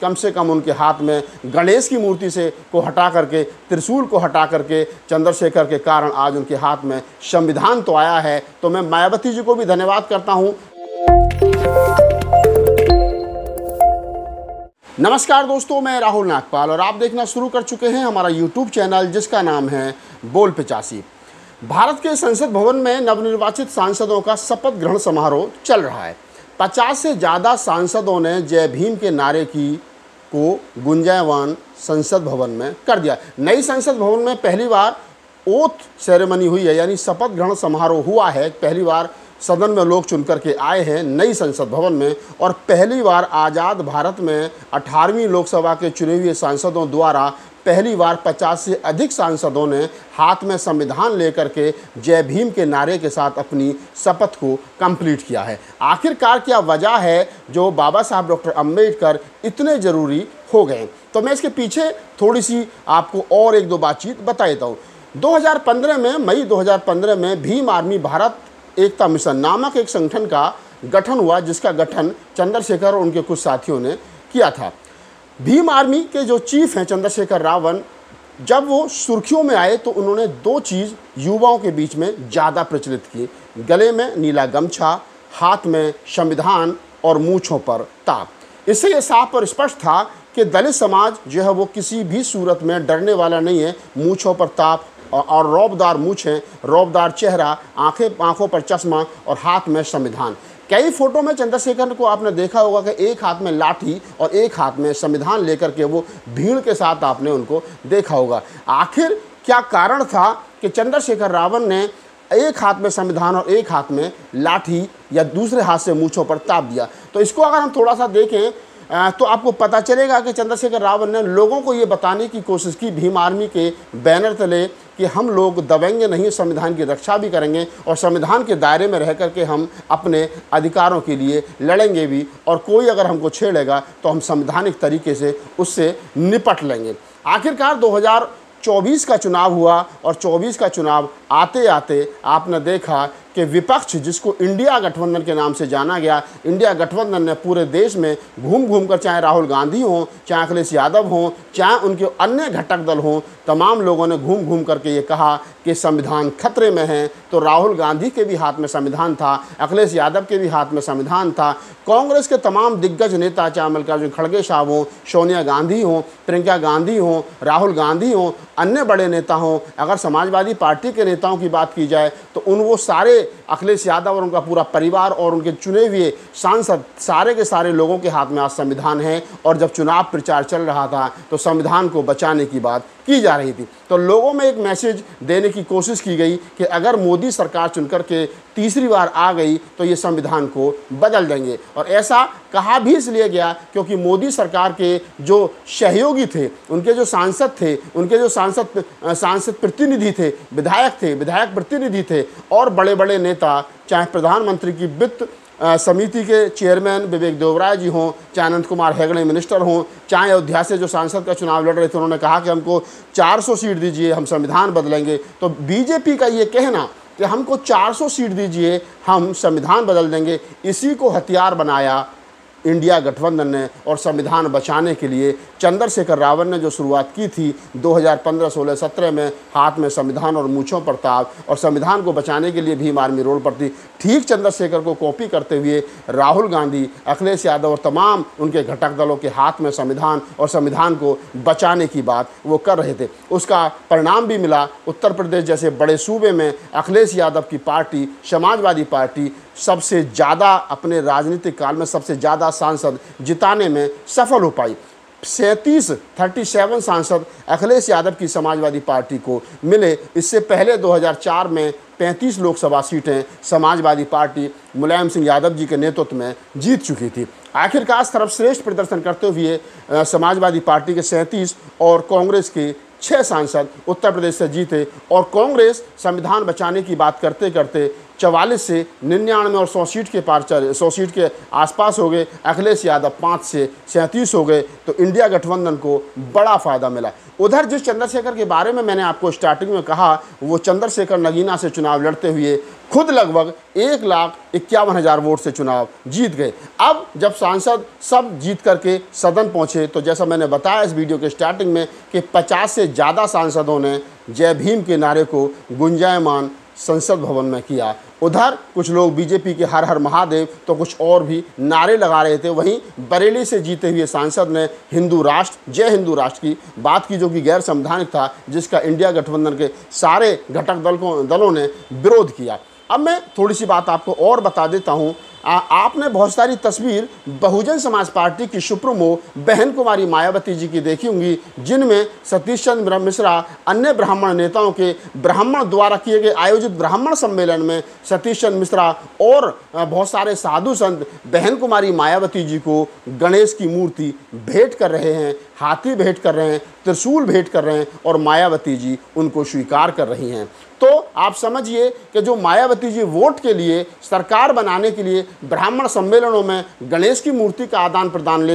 कम से कम उनके हाथ में गणेश की मूर्ति से को हटा करके, त्रिशूल को हटा करके चंद्रशेखर के कारण आज उनके हाथ में संविधान तो आया है। तो मैं मायावती जी को भी धन्यवाद करता हूं। नमस्कार दोस्तों, मैं राहुल नागपाल और आप देखना शुरू कर चुके हैं हमारा YouTube चैनल जिसका नाम है बोल 85। भारत के संसद भवन में नवनिर्वाचित सांसदों का शपथ ग्रहण समारोह चल रहा है। 50 से ज़्यादा सांसदों ने जय भीम के नारे को गुंजायमान संसद भवन में कर दिया। नई संसद भवन में पहली बार ओथ सेरेमनी हुई है, यानी शपथ ग्रहण समारोह हुआ है। पहली बार सदन में लोग चुन करके आए हैं नई संसद भवन में, और पहली बार आज़ाद भारत में 18वीं लोकसभा के चुने हुए सांसदों द्वारा पहली बार 50 से अधिक सांसदों ने हाथ में संविधान लेकर के जय भीम के नारे के साथ अपनी शपथ को कंप्लीट किया है। आखिरकार क्या वजह है जो बाबा साहब डॉक्टर अम्बेडकर इतने ज़रूरी हो गए? तो मैं इसके पीछे थोड़ी सी आपको और एक दो बातचीत बता देता हूँ। 2015 में, मई 2015 में भीम आर्मी भारत एकता मिशन नामक एक संगठन का गठन हुआ, जिसका गठन चंद्रशेखर और उनके कुछ साथियों ने किया था। भीम आर्मी के जो चीफ हैं चंद्रशेखर रावण, जब वो सुर्खियों में आए तो उन्होंने दो चीज़ युवाओं के बीच में ज़्यादा प्रचलित की: गले में नीला गमछा, हाथ में संविधान और मूंछों पर ताप। इससे ये साफ और स्पष्ट था कि दलित समाज जो है वो किसी भी सूरत में डरने वाला नहीं है। मूंछों पर ताप और रौबदार मूंछें, रौबदार चेहरा, आंखों पर चश्मा और हाथ में संविधान। कई फोटो में चंद्रशेखर को आपने देखा होगा कि एक हाथ में लाठी और एक हाथ में संविधान लेकर के वो भीड़ के साथ आपने उनको देखा होगा। आखिर क्या कारण था कि चंद्रशेखर रावण ने एक हाथ में संविधान और एक हाथ में लाठी या दूसरे हाथ से मूंछों पर ताप दिया? तो इसको अगर हम थोड़ा सा देखें तो आपको पता चलेगा कि चंद्रशेखर रावण ने लोगों को ये बताने की कोशिश की भीम आर्मी के बैनर तले कि हम लोग दबेंगे नहीं, संविधान की रक्षा भी करेंगे और संविधान के दायरे में रह करके हम अपने अधिकारों के लिए लड़ेंगे भी, और कोई अगर हमको छेड़ेगा तो हम संवैधानिक तरीके से उससे निपट लेंगे। आखिरकार 2024 का चुनाव हुआ और 24 का चुनाव आते आते आपने देखा कि विपक्ष, जिसको इंडिया गठबंधन के नाम से जाना गया, इंडिया गठबंधन ने पूरे देश में घूम घूम कर, चाहे राहुल गांधी हों, चाहे अखिलेश यादव हों, चाहे उनके अन्य घटक दल हों, तमाम लोगों ने घूम घूम करके ये कहा कि संविधान खतरे में है। तो राहुल गांधी के भी हाथ में संविधान था, अखिलेश यादव के भी हाथ में संविधान था, कांग्रेस के तमाम दिग्गज नेता, चाहे मल्लिकार्जुन खड़गे साहब हों, सोनिया गांधी हों, प्रियंका गांधी हों, राहुल गांधी हों, अन्य बड़े नेता हों, अगर समाजवादी पार्टी के नेताओं की बात की जाए तो वो सारे, अखिलेश यादव और उनका पूरा परिवार और उनके चुने हुए सांसद, सारे के सारे लोगों के हाथ में आज संविधान है। और जब चुनाव प्रचार चल रहा था तो संविधान को बचाने की बात की जा रही थी। तो लोगों में एक मैसेज देने की कोशिश की गई कि अगर मोदी सरकार चुनकर के तीसरी बार आ गई तो ये संविधान को बदल देंगे। और ऐसा कहा भी इसलिए गया क्योंकि मोदी सरकार के जो सहयोगी थे, उनके जो सांसद थे, उनके जो सांसद प्रतिनिधि थे, विधायक प्रतिनिधि थे और बड़े बड़े नेता, चाहे प्रधानमंत्री की वित्त समिति के चेयरमैन विवेक देवराय जी हों, चाहे अनंत कुमार हेगड़े मिनिस्टर हों, चाहे अयोध्या से जो सांसद का चुनाव लड़ रहे थे, उन्होंने कहा कि हमको 400 सीट दीजिए, हम संविधान बदलेंगे। तो बीजेपी का ये कहना कि हमको 400 सीट दीजिए, हम संविधान बदल देंगे, इसी को हथियार बनाया इंडिया गठबंधन ने। और संविधान बचाने के लिए चंद्रशेखर रावण ने जो शुरुआत की थी 2015, 16, 17 में, हाथ में संविधान और मूंछों पर ताप, और संविधान को बचाने के लिए भीम आर्मी रोड पर थी। ठीक चंद्रशेखर को कॉपी करते हुए राहुल गांधी, अखिलेश यादव और तमाम उनके घटक दलों के हाथ में संविधान और संविधान को बचाने की बात वो कर रहे थे। उसका परिणाम भी मिला। उत्तर प्रदेश जैसे बड़े सूबे में अखिलेश यादव की पार्टी, समाजवादी पार्टी, सबसे ज़्यादा अपने राजनीतिक काल में सबसे ज़्यादा सांसद जिताने में सफल हो पाई। 37 सांसद अखिलेश यादव की समाजवादी पार्टी को मिले। इससे पहले 2004 में 35 लोकसभा सीटें समाजवादी पार्टी मुलायम सिंह यादव जी के नेतृत्व में जीत चुकी थी। आखिरकार सर्वश्रेष्ठ प्रदर्शन करते हुए समाजवादी पार्टी के 37 और कांग्रेस के 6 सांसद उत्तर प्रदेश से जीते, और कांग्रेस संविधान बचाने की बात करते करते 44 से 99 और 100 सीट के पार 100 सीट के आसपास हो गए। अखिलेश यादव 5 से 37 हो गए। तो इंडिया गठबंधन को बड़ा फ़ायदा मिला। उधर जिस चंद्रशेखर के बारे में मैंने आपको स्टार्टिंग में कहा, वो चंद्रशेखर नगीना से चुनाव लड़ते हुए खुद लगभग 1,51,000 वोट से चुनाव जीत गए। अब जब सांसद सब जीत करके सदन पहुंचे तो जैसा मैंने बताया इस वीडियो के स्टार्टिंग में कि 50 से ज़्यादा सांसदों ने जय भीम के नारे को गुंजायमान संसद भवन में किया। उधर कुछ लोग बीजेपी के हर हर महादेव तो कुछ और भी नारे लगा रहे थे। वहीं बरेली से जीते हुए सांसद ने हिंदू राष्ट्र, जय हिंदू राष्ट्र की बात की, जो कि गैर संवैधानिक था, जिसका इंडिया गठबंधन के सारे घटक दलों ने विरोध किया। अब मैं थोड़ी सी बात आपको और बता देता हूँ। आपने बहुत सारी तस्वीर बहुजन समाज पार्टी की सुप्रीमो बहन कुमारी मायावती जी की देखी होंगी, जिनमें सतीश चंद्र मिश्रा अन्य ब्राह्मण नेताओं के ब्राह्मण द्वारा किए गए आयोजित ब्राह्मण सम्मेलन में सतीश चंद्र मिश्रा और बहुत सारे साधु संत बहन कुमारी मायावती जी को गणेश की मूर्ति भेंट कर रहे हैं, हाथी भेंट कर रहे हैं, त्रिशूल भेंट कर रहे हैं और मायावती जी उनको स्वीकार कर रही हैं। तो आप समझिए कि जो मायावती जी वोट के लिए, सरकार बनाने के लिए ब्राह्मण सम्मेलनों में गणेश की मूर्ति का आदान प्रदान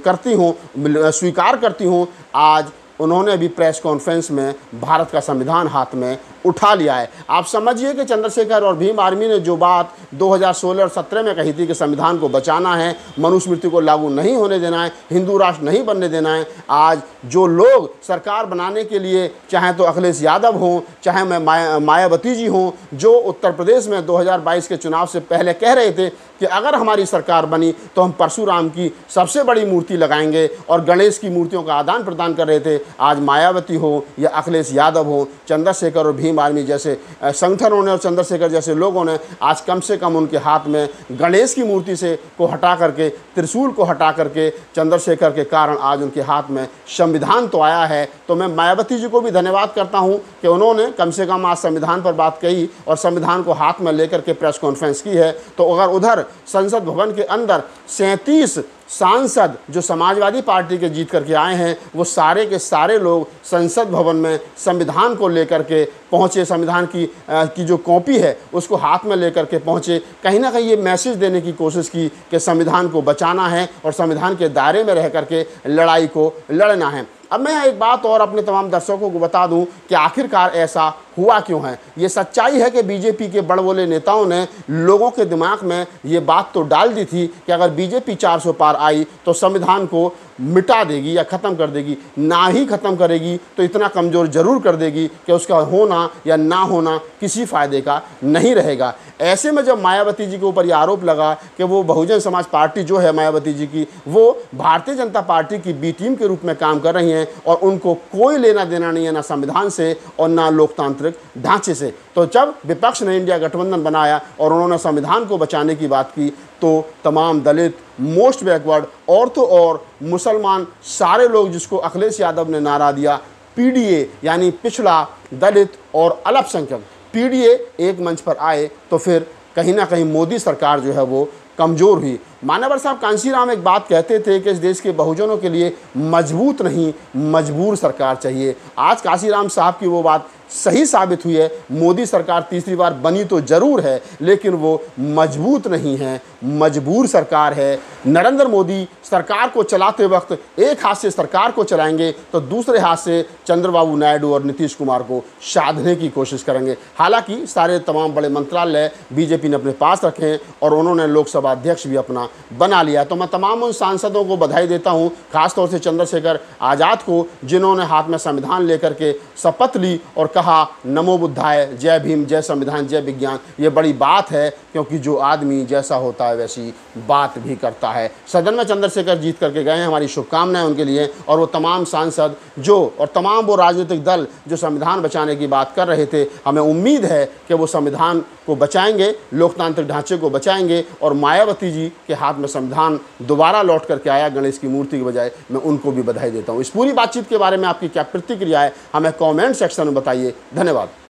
करती हूँ, स्वीकार करती हूँ, आज उन्होंने भी प्रेस कॉन्फ्रेंस में भारत का संविधान हाथ में उठा लिया है। आप समझिए कि चंद्रशेखर और भीम आर्मी ने जो बात 2016 और 17 में कही थी कि संविधान को बचाना है, मनुस्मृति को लागू नहीं होने देना है, हिंदू राष्ट्र नहीं बनने देना है, आज जो लोग सरकार बनाने के लिए, चाहे तो अखिलेश यादव हों, चाहे मैं मायावती जी हों, जो उत्तर प्रदेश में 2022 के चुनाव से पहले कह रहे थे कि अगर हमारी सरकार बनी तो हम परशुराम की सबसे बड़ी मूर्ति लगाएंगे और गणेश की मूर्तियों का आदान प्रदान कर रहे थे, आज मायावती हो या अखिलेश यादव हो, चंद्रशेखर और भीम आर्मी जैसे संगठनों ने और चंद्रशेखर जैसे लोगों ने आज कम से कम उनके हाथ में गणेश की मूर्ति को हटा करके, त्रिशूल को हटा करके, चंद्रशेखर के कारण आज उनके हाथ में संविधान तो आया है। तो मैं मायावती जी को भी धन्यवाद करता हूं कि उन्होंने कम से कम आज संविधान पर बात कही और संविधान को हाथ में लेकर के प्रेस कॉन्फ्रेंस की है। तो अगर उधर संसद भवन के अंदर 37 सांसद जो समाजवादी पार्टी के जीत करके आए हैं, वो सारे के सारे लोग संसद भवन में संविधान को लेकर के पहुँचे, संविधान की जो कॉपी है उसको हाथ में लेकर के पहुँचे। कहीं ना कहीं ये मैसेज देने की कोशिश की कि संविधान को बचाना है और संविधान के दायरे में रह करके लड़ाई को लड़ना है। अब मैं एक बात और अपने तमाम दर्शकों को बता दूं कि आखिरकार ऐसा हुआ क्यों है। ये सच्चाई है कि बीजेपी के बड़बोले नेताओं ने लोगों के दिमाग में ये बात तो डाल दी थी कि अगर बीजेपी 400 पार आई तो संविधान को मिटा देगी या ख़त्म कर देगी। ना ही ख़त्म करेगी तो इतना कमज़ोर ज़रूर कर देगी कि उसका होना या ना होना किसी फ़ायदे का नहीं रहेगा। ऐसे में जब मायावती जी के ऊपर ये आरोप लगा कि वो बहुजन समाज पार्टी जो है मायावती जी की, वो भारतीय जनता पार्टी की बी टीम के रूप में काम कर रही हैं और उनको कोई लेना देना नहीं है ना संविधान से और ना लोकतांत्रिक ढांचे से, तो जब विपक्ष ने इंडिया गठबंधन बनाया और उन्होंने संविधान को बचाने की बात की तो तमाम दलित, मोस्ट बैकवर्ड, और तो और मुसलमान, सारे लोग, जिसको अखिलेश यादव ने नारा दिया पीडीए यानी पिछड़ा, दलित और अल्पसंख्यक, पीडीए एक मंच पर आए तो फिर कहीं ना कहीं मोदी सरकार जो है वो कमज़ोर हुई। मान्यवर साहब कांशीराम एक बात कहते थे कि इस देश के बहुजनों के लिए मजबूत नहीं मजबूर सरकार चाहिए। आज कांशीराम साहब की वो बात सही साबित हुई है। मोदी सरकार तीसरी बार बनी तो ज़रूर है लेकिन वो मजबूत नहीं है, मजबूर सरकार है। नरेंद्र मोदी सरकार को चलाते वक्त एक हाथ से सरकार को चलाएंगे तो दूसरे हाथ से चंद्रबाबू नायडू और नीतीश कुमार को साधने की कोशिश करेंगे। हालांकि सारे तमाम बड़े मंत्रालय बीजेपी ने अपने पास रखे हैं और उन्होंने लोकसभा अध्यक्ष भी अपना बना लिया। तो मैं तमाम उन सांसदों को बधाई देता हूं, खासतौर से चंद्रशेखर आज़ाद को, जिन्होंने हाथ में संविधान लेकर के शपथ ली और कहा नमो बुद्धाय, जय भीम, जय संविधान, जय विज्ञान। ये बड़ी बात है क्योंकि जो आदमी जैसा होता है वैसी बात भी करता है। सदन में चंद्रशेखर जीत करके गए हैं, हमारी शुभकामनाएं उनके लिए। और वो तमाम सांसद और तमाम वो राजनीतिक दल जो संविधान बचाने की बात कर रहे थे, हमें उम्मीद है कि वो संविधान को बचाएंगे, लोकतांत्रिक ढांचे को बचाएंगे और मायावती जी के हाथ में संविधान दोबारा लौट करके आया गणेश की मूर्ति के बजाय। मैं उनको भी बधाई देता हूँ। इस पूरी बातचीत के बारे में आपकी क्या प्रतिक्रिया है, हमें कमेंट सेक्शन में बताइए। धन्यवाद।